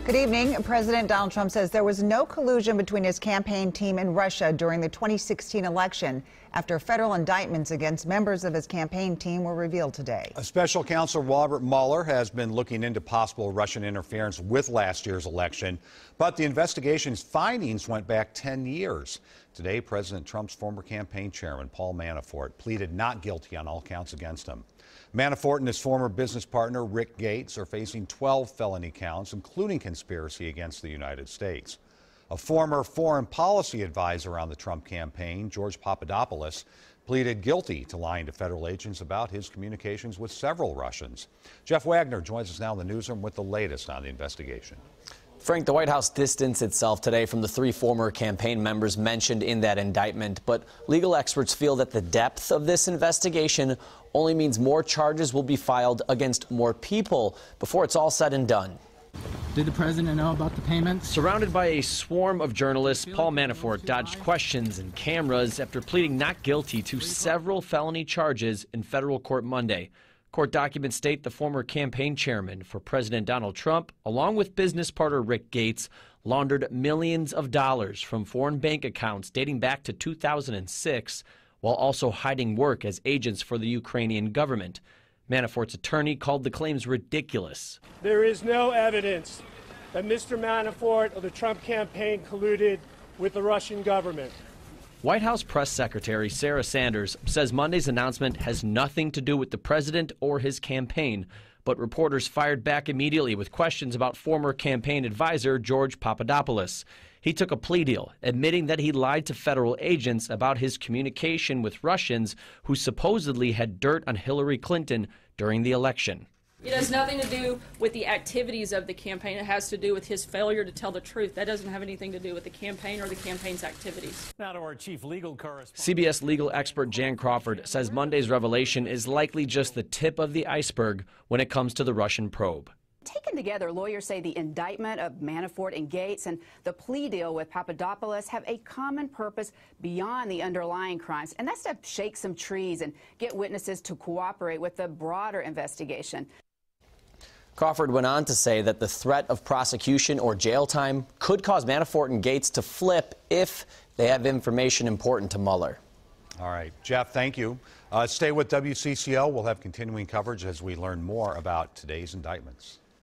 Good evening. President Donald Trump says there was no collusion between his campaign team and Russia during the 2016 election after federal indictments against members of his campaign team were revealed today. A special counsel, Robert Mueller, has been looking into possible Russian interference with last year's election, but the investigation's findings went back 10 years. Today, President Trump's former campaign chairman, Paul Manafort, pleaded not guilty on all counts against him. Manafort and his former business partner, Rick Gates, are facing 12 felony counts, including conspiracy against the United States. A former foreign policy advisor on the Trump campaign, George Papadopoulos, pleaded guilty to lying to federal agents about his communications with several Russians. Jeff Wagner joins us now in the newsroom with the latest on the investigation. Frank, the White House distanced itself today from the three former campaign members mentioned in that indictment, but legal experts feel that the depth of this investigation only means more charges will be filed against more people before it's all said and done. Did the president know about the payments? Surrounded by a swarm of journalists, Paul Manafort dodged questions and cameras after pleading not guilty to several felony charges in federal court Monday. Court documents state the former campaign chairman for President Donald Trump, along with business partner Rick Gates, laundered millions of dollars from foreign bank accounts dating back to 2006, while also hiding work as agents for the Ukrainian government. Manafort's attorney called the claims ridiculous. There is no evidence that Mr. Manafort or the Trump campaign colluded with the Russian government. White House Press Secretary Sarah Sanders says Monday's announcement has nothing to do with the president or his campaign, but reporters fired back immediately with questions about former campaign advisor George Papadopoulos. He took a plea deal, admitting that he lied to federal agents about his communication with Russians who supposedly had dirt on Hillary Clinton during the election. It has nothing to do with the activities of the campaign. It has to do with his failure to tell the truth. That doesn't have anything to do with the campaign or the campaign's activities. Now to our chief legal correspondent. CBS legal expert Jan Crawford says Monday's revelation is likely just the tip of the iceberg when it comes to the Russian probe. Taken together, lawyers say the indictment of Manafort and Gates and the plea deal with Papadopoulos have a common purpose beyond the underlying crimes, and that's to shake some trees and get witnesses to cooperate with the broader investigation. Crawford went on to say that the threat of prosecution or jail time could cause Manafort and Gates to flip if they have information important to Mueller. All right, Jeff, thank you. Stay with WCCO. We'll have continuing coverage as we learn more about today's indictments.